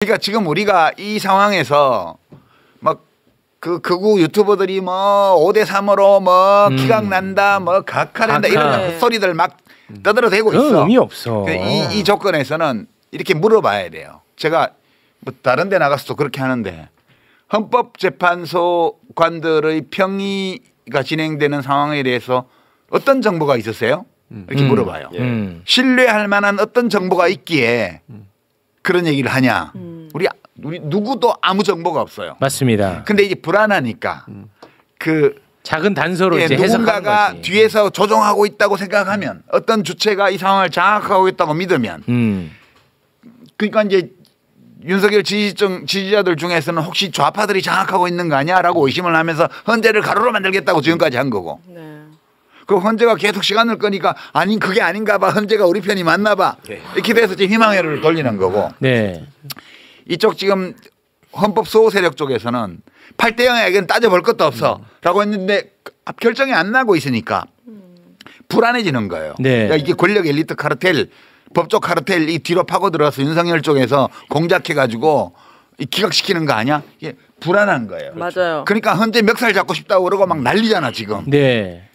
그러니까 지금 우리가 이 상황에서 막 그 극우 유튜버들이 뭐 5대3으로 뭐 기각난다 뭐 각하된다 이런 헛소리들 막 떠들어대고 있어. 의미 없어. 이 조건에서는 이렇게 물어봐야 돼요. 제가 뭐 다른 데 나가서도 그렇게 하는데 헌법재판소 관들의 평의가 진행되는 상황에 대해서 어떤 정보가 있으세요? 이렇게 물어봐요. 신뢰할 만한 어떤 정보가 있기에 그런 얘기를 하냐. 우리 누구도 아무 정보가 없어요. 맞습니다. 근데 이제 불안하니까 그 작은 단서로 이제 누군가가 해석하는 거지. 뒤에서 조종하고 있다고 생각하면 어떤 주체가 이 상황을 장악하고 있다고 믿으면 그러니까 이제 윤석열 지지자들 중에서는 혹시 좌파들이 장악하고 있는 거 아니야라고 의심을 하면서 헌재를 가로로 만들겠다고 지금까지 한 거고. 네. 그 헌재가 계속 시간을 끄니까 아니 그게 아닌가 봐. 헌재가 우리 편이 맞나 봐. 이렇게 돼서 지금 희망회를 돌리는 거고. 네. 이쪽 지금 헌법 수호 세력 쪽에서는 8대 0에게는 따져볼 것도 없어 라고 했는데 결정이 안 나고 있으니까 불안해지는 거예요. 네. 그러니까 이게 권력 엘리트 카르텔 법적 카르텔 이 뒤로 파고들어서 윤석열 쪽에서 공작해가지고 기각시키는 거 아니야? 이게 불안한 거예요. 맞아요. 그러니까 헌재 멱살 잡고 싶다고 그러고 막 난리잖아 지금. 네.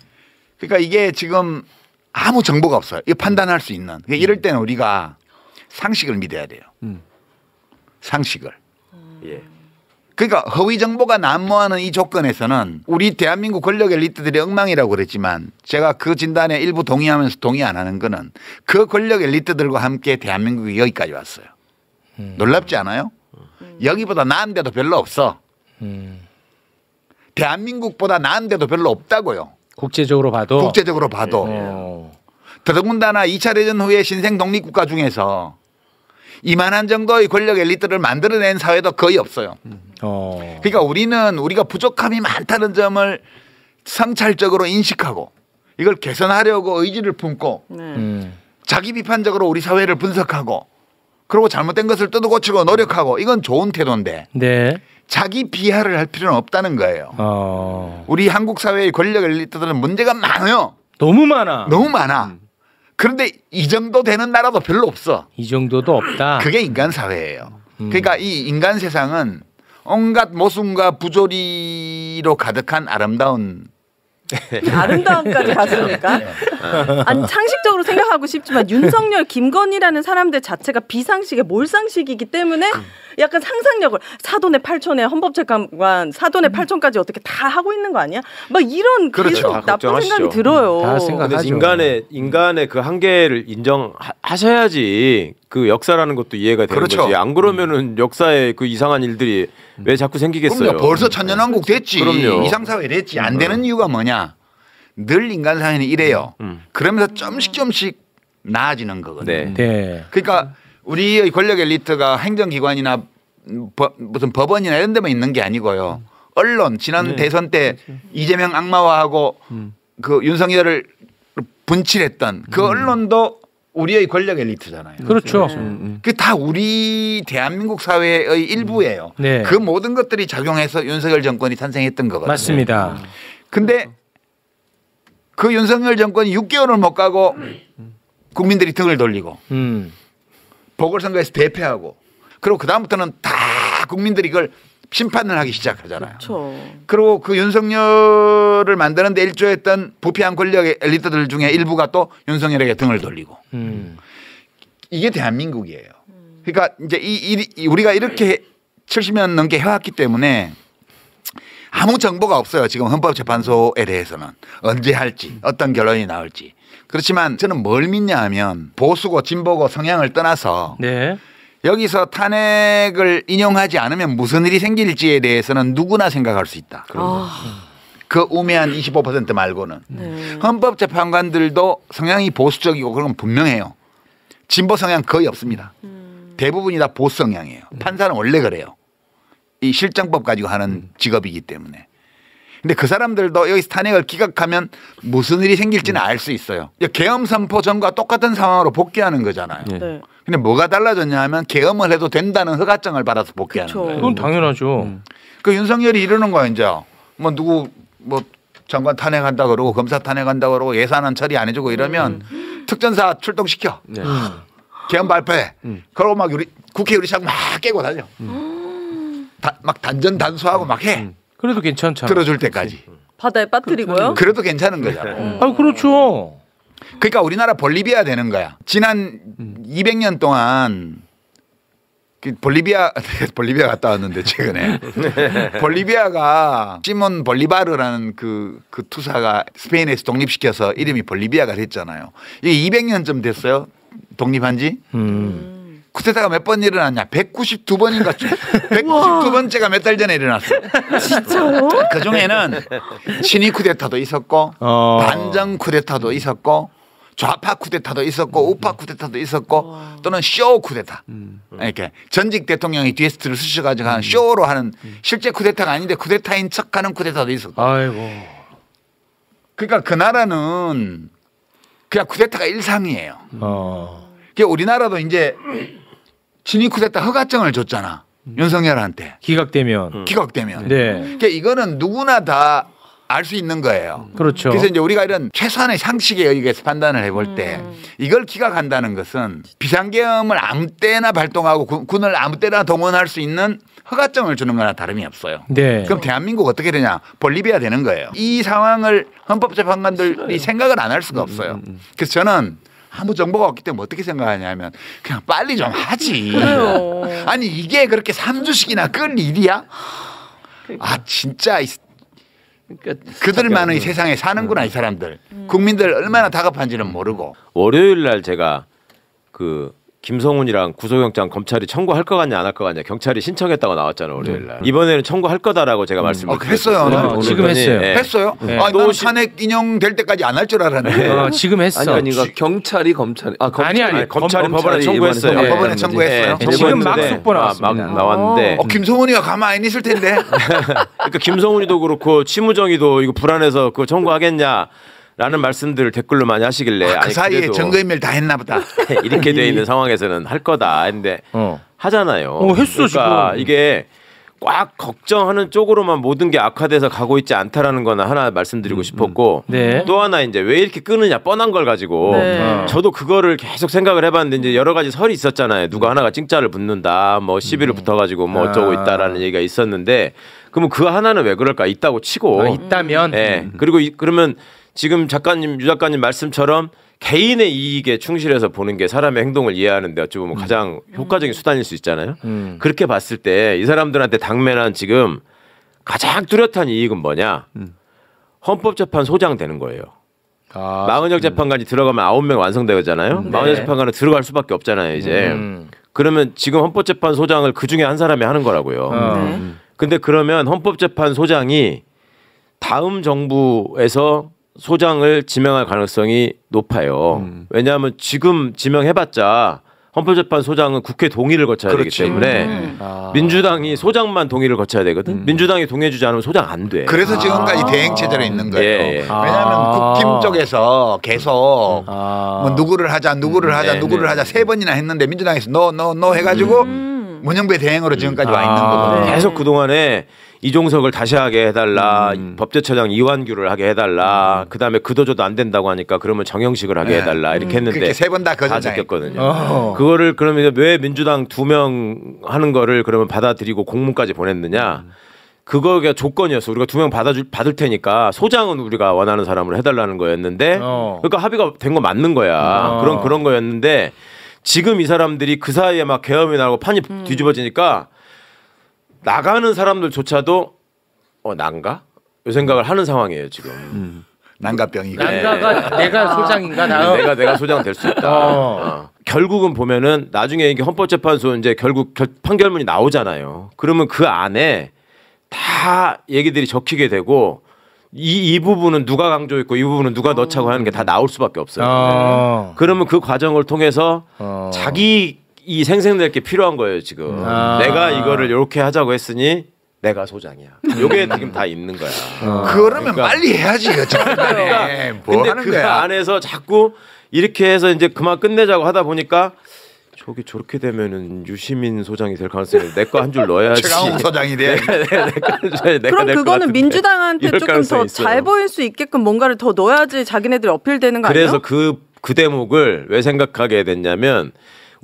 그러니까 이게 지금 아무 정보가 없어요. 이거 판단할 수 있는. 그러니까 이럴 때는 우리가 상식을 믿어야 돼요. 상식을. 예. 그러니까 허위 정보가 난무하는 이 조건에서는 우리 대한민국 권력 엘리트들의 엉망이라고 그랬지만 제가 그 진단에 일부 동의하면서 동의 안 하는 거는 그 권력 엘리트들과 함께 대한민국이 여기까지 왔어요. 놀랍지 않아요? 여기보다 나은 데도 별로 없어. 대한민국보다 나은 데도 별로 없다고요. 국제적으로 봐도. 국제적으로 봐도. 더더군다나 2차 대전 후에 신생 독립국가 중에서 이만한 정도의 권력 엘리트를 만들어낸 사회도 거의 없어요. 그러니까 우리가 부족함이 많다는 점을 성찰적으로 인식하고 이걸 개선하려고 의지를 품고 자기 비판적으로 우리 사회를 분석하고 그리고 잘못된 것을 뜯어고치고 노력하고 이건 좋은 태도인데 네. 자기 비하를 할 필요는 없다는 거예요. 우리 한국 사회의 권력 엘리트들은 문제가 많아요. 너무 많아. 너무 많아. 그런데 이 정도 되는 나라도 별로 없어. 이 정도도 없다. 그게 인간 사회예요. 그러니까 이 인간 세상은 온갖 모순과 부조리로 가득한 아름다운 아름다움까지 갔습니까? 아니 상식적으로 생각하고 싶지만 윤석열, 김건희라는 사람들 자체가 비상식의 몰상식이기 때문에 약간 상상력을 사돈의 8촌에 헌법재판관 사돈의 8촌까지 어떻게 다 하고 있는 거 아니야? 막 이런 그렇죠. 계속 나쁜 걱정하시죠. 생각이 들어요. 다 생각하죠. 인간의 그 한계를 인정하셔야지 그 역사라는 것도 이해가 되는 그렇죠. 거지. 안 그러면은 역사에 그 이상한 일들이 왜 자꾸 생기겠어요? 그럼요. 벌써 천년왕국 됐지. 그럼요. 이상사회 됐지. 안 되는 이유가 뭐냐? 늘 인간 사회는 이래요. 그러면서 점씩 나아지는 거거든요. 네. 네. 그러니까 우리의 권력 엘리트가 행정기관이나 무슨 법원이나 이런 데만 있는 게 아니고요. 언론 지난 대선 때 이재명 악마화하고 그 윤석열을 분칠했던 그 언론도 우리의 권력 엘리트잖아요. 그렇죠. 그게 다 우리 대한민국 사회의 일부예요. 네. 그 모든 것들이 작용해서 윤석열 정권이 탄생했던 거거든요. 맞습니다. 근데 그 윤석열 정권이 6개월을 못 가고 국민들이 등을 돌리고 보궐선거에서 대패하고 그리고 그다음부터는 다 국민들이 그걸 심판을 하기 시작하잖아요. 그렇죠. 그리고 그 윤석열을 만드는 데 일조했던 부패한 권력 엘리트들 중에 일부가 또 윤석열에게 등을 돌리고 이게 대한민국이에요. 그러니까 이제 우리가 이렇게 70년 넘게 해왔기 때문에 아무 정보가 없어요. 지금 헌법재판소에 대해서는 언제 할지 어떤 결론이 나올지. 그렇지만 저는 뭘 믿냐 하면 보수고 진보고 성향을 떠나서 네. 여기서 탄핵을 인용하지 않으면 무슨 일이 생길지에 대해서는 누구나 생각할 수 있다. 그 우매한 25% 말고는. 네. 헌법재판관들도 성향이 보수적이고 그런 건 분명해요. 진보 성향 거의 없습니다. 대부분이 다 보수 성향이에요. 판사는 원래 그래요. 이 실정법 가지고 하는 직업이기 때문에. 근데 그 사람들도 여기서 탄핵을 기각하면 무슨 일이 생길지는 알 수 있어요. 계엄 선포 전과 똑같은 상황으로 복귀하는 거잖아요. 네. 근데 뭐가 달라졌냐 하면 계엄을 해도 된다는 허가증을 받아서 복귀하는 그쵸. 거예요. 그건 당연하죠. 그 윤석열이 이러는 거야 이제. 뭐 누구 뭐 장관 탄핵한다 그러고 검사 탄핵한다 그러고 예산안 처리 안 해주고 이러면 특전사 출동시켜. 네. 개헌 발표해. 그러고 막 우리 국회 의리상 막 깨고 다녀. 막 단전 단수하고 막 해. 그래도 괜찮잖아. 들어줄 때까지. 바다에 빠뜨리고요. 그래도 괜찮은 거잖아. 아 그렇죠. 그러니까 우리나라 볼리비아 되는 거야. 지난 200년 동안 볼리비아 갔다 왔는데 최근에 볼리비아가 시몬 볼리바르라는 그 투사가 스페인에서 독립시켜서 이름이 볼리비아가 됐잖아요. 이게 200년쯤 됐어요. 독립한 지. 쿠데타가 몇 번 일어났냐? 192번인가 192번째가 몇 달 전에 일어났어요. 진짜요? 그 중에는 친위 쿠데타도 있었고 반정 쿠데타도 있었고 좌파 쿠데타도 있었고 우파 쿠데타도 있었고 또는 쇼 쿠데타 이렇게 전직 대통령이 뒤에서 들을 쓰셔가지고 하는 쇼로 하는 실제 쿠데타가 아닌데 쿠데타인 척하는 쿠데타도 있었고. 아이고. 그러니까 그 나라는 그냥 쿠데타가 일상이에요. 그러니까 우리나라도 이제 친위 쿠데타 허가증을 줬잖아. 윤석열한테. 기각되면. 기각되면. 네. 그러니까 이거는 누구나 다 알 수 있는 거예요. 그렇죠. 그래서 이제 우리가 이런 최소한의 상식에 의해서 판단을 해볼 때 이걸 기각한다는 것은 비상계엄을 아무 때나 발동하고 군을 아무 때나 동원할 수 있는 허가증을 주는 거나 다름이 없어요. 네. 그럼 대한민국 어떻게 되냐? 볼리비아 되는 거예요. 이 상황을 헌법재판관들이 생각을 안 할 수가 없어요. 그래서 저는 아무 정보가 없기 때문에 어떻게 생각하냐면 그냥 빨리 좀 하지. 그래요. 아니 이게 그렇게 3주씩이나 끌 일이야? 아 진짜 그러니까 그들만의 세상에 사는구나 이 사람들. 국민들 얼마나 다급한지는 모르고. 월요일 날 제가 그 김성훈이랑 구속영장 검찰이 청구할 것 같냐 안 할 것 같냐 경찰이 신청했다고 나왔잖아요 월요일 날. 이번에는 청구할 거다라고 제가 말씀을 했어요. 네, 지금 했어요. 네. 했어요? 네. 아, 또 난 탄핵 인용될 때까지 안 할 줄 알았는데. 지금 했어. 아니 경찰이 검찰이 아니, 검찰이 법원에 청구했어요. 이번에 법원에 청구했어요. 네, 지금 막 속보 나왔습니다. 막 나왔는데 김성훈이가 가만히 안 있을 텐데. 그러니까 김성훈이도 그렇고 치무정이도 이거 불안해서 그거 청구하겠냐. 라는 말씀들을 댓글로 많이 하시길래 그 사이에 증거인멸 다 했나 보다. 이렇게 돼 있는 상황에서는 할 거다 했는데 하잖아요. 했어 그러니까 지금. 이게 꽉 걱정하는 쪽으로만 모든 게 악화돼서 가고 있지 않다라는 거는 하나 말씀드리고 싶었고 네. 또 하나 이제 왜 이렇게 끊느냐 뻔한 걸 가지고 네. 저도 그거를 계속 생각을 해봤는데 이제 여러 가지 설이 있었잖아요. 누가 하나가 찡짜를 붙는다, 뭐 시비를 붙어가지고 뭐 어쩌고 있다라는 얘기가 있었는데 그러면 그 하나는 왜 그럴까? 있다고 치고 있다면. 예. 그리고 그러면 지금 유 작가님 말씀처럼 개인의 이익에 충실해서 보는 게 사람의 행동을 이해하는데 어찌 보면 가장 효과적인 수단일 수 있잖아요. 그렇게 봤을 때 이 사람들한테 당면한 지금 가장 뚜렷한 이익은 뭐냐? 헌법재판소장 되는 거예요. 마은혁 재판관이 들어가면 9명 완성되잖아요. 네. 마은혁 재판관은 들어갈 수밖에 없잖아요. 이제 그러면 지금 헌법재판소장을 그 중에 한 사람이 하는 거라고요. 근데 그러면 헌법재판소장이 다음 정부에서 소장을 지명할 가능성이 높아요. 왜냐하면 지금 지명해봤자 헌법재판소장은 국회 동의를 거쳐야 그렇지. 되기 때문에 민주당이 소장만 동의를 거쳐야 되거든. 민주당이 동의해주지 않으면 소장 안 돼. 그래서 지금까지 대행 체제로 있는 거예요. 예, 예. 왜냐하면 국힘 쪽에서 계속 뭐 누구를 하자 누구를 하자 3번이나 했는데 민주당에서 노 해가지고 문영배 대행으로 지금까지 와 있는 거거든요. 계속 그동안에 이종석을 다시 하게 해달라, 법제처장 이완규를 하게 해달라, 그 다음에 그도저도 안 된다고 하니까 그러면 정영식을 하게 해달라 이렇게 했는데 그렇게 3번 다 다 거절당했 제꼈거든요. 그거를 그러면 왜 민주당 2명 하는 거를 그러면 받아들이고 공문까지 보냈느냐? 그거가 조건이었어. 우리가 2명 받을 테니까 소장은 우리가 원하는 사람으로 해달라는 거였는데, 그러니까 합의가 된 거 맞는 거야. 그런 거였는데 지금 이 사람들이 그 사이에 막 계엄이 나고 판이 뒤집어지니까. 나가는 사람들조차도 난가? 이 생각을 하는 상황이에요 지금. 난가병이. 난가가 내가 소장인가 다음. 내가 소장 될 수 있다. 결국은 보면은 나중에 이게 헌법재판소 이제 결국 판결문이 나오잖아요. 그러면 그 안에 다 얘기들이 적히게 되고 이 부분은 누가 강조했고 이 부분은 누가 넣자고 하는 게 다 나올 수밖에 없어요. 그러면 그 과정을 통해서 자기 이 생생낼 게 필요한 거예요 지금. 내가 이거를 이렇게 하자고 했으니 내가 소장이야. 요게 지금 다 있는 거야. 그러면 빨리 해야지. 그러니까. 뭐 근데 하는 그 거야. 안에서 자꾸 이렇게 해서 이제 그만 끝내자고 하다 보니까 저기 저렇게 되면은 유시민 소장이 될 가능성이 내 거 한 줄 넣어야지. 최강욱 소장이 돼. 그럼 그거는 민주당한테 조금 더 잘 보일 수 있게끔 뭔가를 더 넣어야지 자기네들이 어필되는 거 아니에요? 그래서 그 대목을 왜 생각하게 됐냐면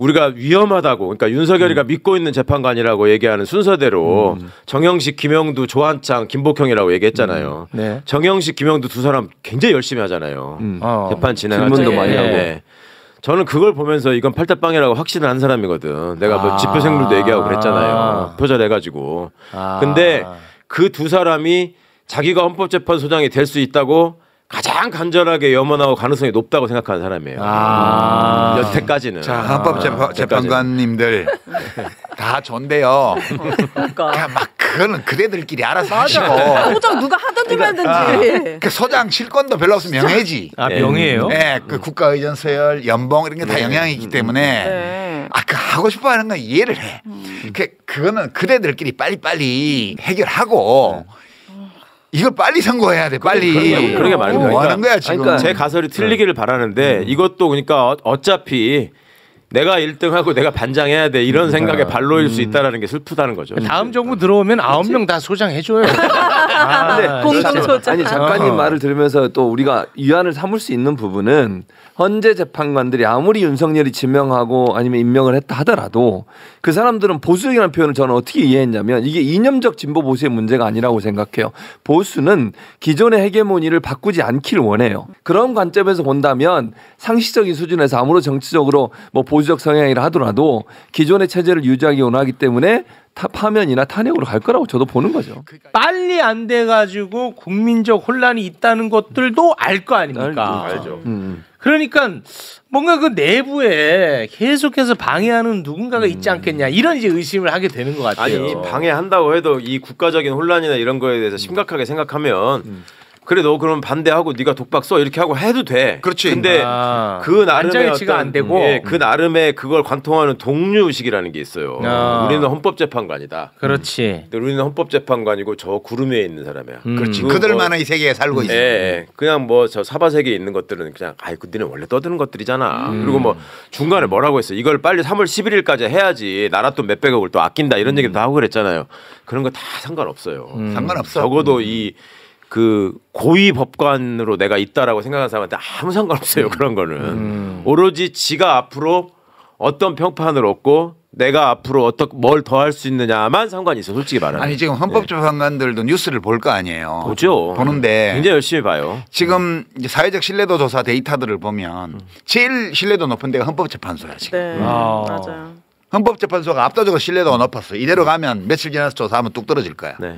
우리가 위험하다고 그러니까 윤석열이가 믿고 있는 재판관이라고 얘기하는 순서대로 정영식, 김영두, 조한창, 김복형이라고 얘기했잖아요. 네. 정영식, 김영두 두 사람 굉장히 열심히 하잖아요. 재판 진행할 때. 질문도 많이 하고. 네. 저는 그걸 보면서 이건 팔다빵이라고 확신을 한 사람이거든. 내가 뭐 집표생물도 얘기하고 그랬잖아요. 표절해가지고. 근데 그 두 사람이 자기가 헌법재판소장이 될 수 있다고 가장 간절하게 염원하고 가능성이 높다고 생각하는 사람이에요. 여태까지는. 자, 헌법재판관님들 다 좋은데요. 그러니까. 그냥 막 그거는 그대들끼리 알아서 하시고. 소장 누가 하든지 말든지. 그 소장 실권도 별로 없으면 명예지. 명예예요? 네, 그 국가의전 서열, 연봉 이런 게 다 영향이 있기 때문에 네. 그 하고 싶어 하는 건 이해를 해. 그거는 그대들끼리 빨리빨리 해결하고 이걸 빨리 선고해야 돼. 빨리. 그러게 말이야. 뭐 하는 거야 지금. 그러니까 제 가설이 틀리기를 바라는데 이것도 그러니까 어차피 내가 1등하고 내가 반장해야 돼 이런 생각에 발로일 수 있다라는 게 슬프다는 거죠. 다음 정부 들어오면 9명 다 소장해줘요. 공동소장. 아니 작가님 말을 들으면서 또 우리가 위안을 삼을 수 있는 부분은 헌재 재판관들이 아무리 윤석열이 지명하고 아니면 임명을 했다 하더라도 그 사람들은 보수적이라는 표현을 저는 어떻게 이해했냐면 이게 이념적 진보 보수의 문제가 아니라고 생각해요. 보수는 기존의 헤게모니를 바꾸지 않기를 원해요. 그런 관점에서 본다면 상식적인 수준에서 아무리 정치적으로 뭐 보수적 성향이라 하더라도 기존의 체제를 유지하기 원하기 때문에 파면이나 탄핵으로 갈 거라고 저도 보는 거죠. 빨리 안 돼가지고 국민적 혼란이 있다는 것들도 알 거 아닙니까? 알죠. 그러니까 뭔가 그 내부에 계속해서 방해하는 누군가가 있지 않겠냐 이런 이제 의심을 하게 되는 것 같아요. 아니 방해한다고 해도 이 국가적인 혼란이나 이런 거에 대해서 심각하게 생각하면 그래 너 그럼 반대하고 네가 독박 써 이렇게 하고 해도 돼. 그렇지. 근데 그 나름의 안정치가 안 되고 그 나름의 그걸 관통하는 동료 의식이라는 게 있어요. 우리는 헌법재판관이다. 그렇지. 근데 우리는 헌법재판관이고 저 구름 위에 있는 사람이야. 그렇지. 그들만의 세계에 살고 있어. 그냥 뭐 저 사바 세계에 있는 것들은 그냥 그 니네 원래 떠드는 것들이잖아. 그리고 뭐 중간에 뭐라고 했어. 이걸 빨리 3월 11일까지 해야지 나라 돈 몇백억을 또 아낀다 이런 얘기도 하고 그랬잖아요. 그런 거 다 상관없어요. 상관없어. 적어도 이 그 고위 법관으로 내가 있다라고 생각하는 사람한테 아무 상관없어요. 그런 거는 오로지 지가 앞으로 어떤 평판을 얻고 내가 앞으로 뭘 더 할 수 있느냐만 상관이 있어. 솔직히 말하면. 아니 지금 헌법재판관들도 뉴스를 볼 거 아니에요. 보죠. 보는데 굉장히 열심히 봐요. 지금 이제 사회적 신뢰도 조사 데이터들을 보면 제일 신뢰도 높은 데가 헌법재판소야 지금. 네, 맞아요. 헌법재판소가 압도적으로 신뢰도가 높았어. 이대로 가면 며칠 지나서 조사하면 뚝 떨어질 거야. 네.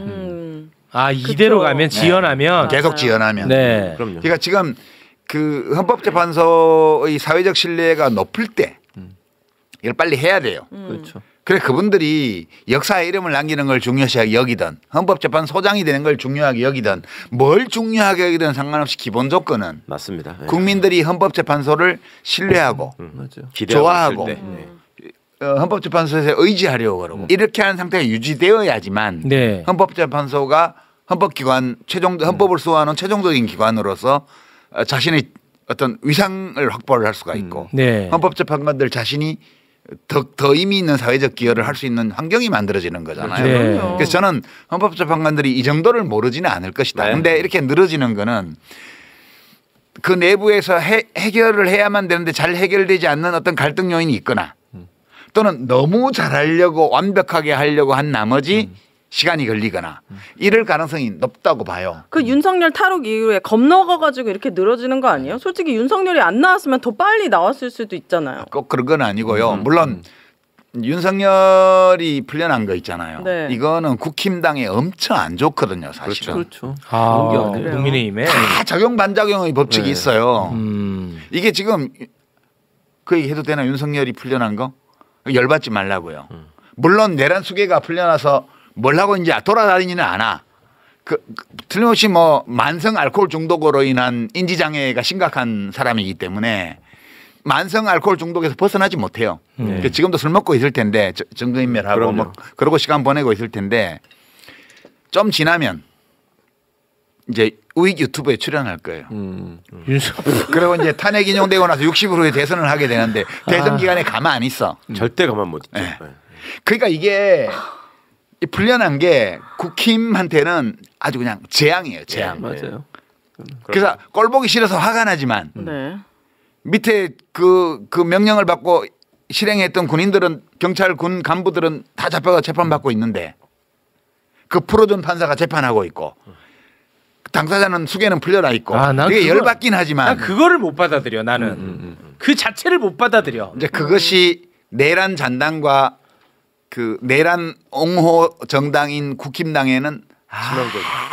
이대로 가면 지연하면 계속 지연하면. 네. 그럼요. 그러니까 지금 그 헌법재판소의 사회적 신뢰가 높을 때 이걸 빨리 해야 돼요. 그렇죠. 그래 그분들이 역사에 이름을 남기는 걸 중요시 여기든 헌법재판소장이 되는 걸 중요하게 여기든 뭘 중요하게 여기든 상관없이 기본 조건은 맞습니다. 네. 국민들이 헌법재판소를 신뢰하고 맞아요. 좋아하고 있을 때. 네. 헌법재판소에서 의지하려고 그러고 이렇게 하는 상태가 유지되어야지만 네. 헌법재판소가 헌법기관 헌법을 수호하는 최종적인 기관으로서 자신의 어떤 위상을 확보를 할 수가 있고 네. 헌법재판관들 자신이 더 의미 있는 사회적 기여를 할 수 있는 환경이 만들어지는 거잖아요. 네. 그래서 저는 헌법재판관들이 이 정도를 모르지는 않을 것이다. 네. 근데 이렇게 늘어지는 거는 그 내부에서 해결을 해야만 되는데 잘 해결되지 않는 어떤 갈등 요인이 있거나 또는 너무 잘하려고 완벽하게 하려고 한 나머지 시간이 걸리거나 이럴 가능성이 높다고 봐요. 그 윤석열 탈옥 이후에 겁먹어가지고 이렇게 늘어지는 거 아니에요? 솔직히 윤석열이 안 나왔으면 더 빨리 나왔을 수도 있잖아요. 꼭 그런 건 아니고요. 물론 윤석열이 풀려난 거 있잖아요. 네. 이거는 국힘당에 엄청 안 좋거든요, 사실은. 그렇죠. 국민의힘에 다 작용 반작용의 법칙이 있어요. 이게 지금 그 얘기 해도 되나 윤석열이 풀려난 거? 열받지 말라고요. 물론 내란 수계가 풀려나서 뭘 하고 이제 돌아다니지는 않아. 틀림없이 뭐 만성 알코올 중독으로 인한 인지장애가 심각한 사람이기 때문에 만성 알코올 중독에서 벗어나지 못해요. 그러니까 지금도 술 먹고 있을 텐데 정근인멸하고 뭐 그러고 시간 보내고 있을 텐데 좀 지나면 이제 우익 유튜브에 출연할 거예요. 그리고 이제 탄핵 인용되고 나서 60일 후에 대선을 하게 되는데 대선 기간에 가만 안 있어. 절대 가만 못 있죠. 네. 그러니까 이게 풀려난 게 국힘한테는 아주 그냥 재앙이에요. 재앙. 맞아요. 그래서 꼴 보기 싫어서 화가 나지만 네. 밑에 그 명령을 받고 실행했던 군인들은 경찰 군 간부들은 다 잡혀가 재판받고 있는데 그 풀어준 판사가 재판하고 있고 당사자는 수개는 풀려나 있고 되게 열받긴 하지만 난 그거를 못 받아들여 나는 그 자체를 못 받아들여. 이제 그것이 내란 잔당과 그 내란 옹호 정당인 국힘당에는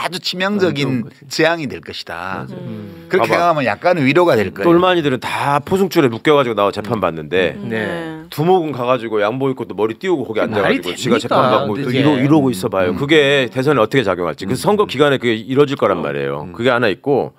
아주 치명적인 재앙이 될 것이다. 그렇게 생각하면 약간 위로가 될 거예요. 똘마니들은 다 포승줄에 묶여가지고 나와 재판 받는데 네. 두목은 가가지고 양복 입고 또 머리 띄우고 거기 앉아가지고 지가 재판 받고 그게. 이러고 있어봐요. 그게 대선에 어떻게 작용할지. 그래서 선거 기간에 그게 이뤄질 거란 말이에요. 그게 하나 있고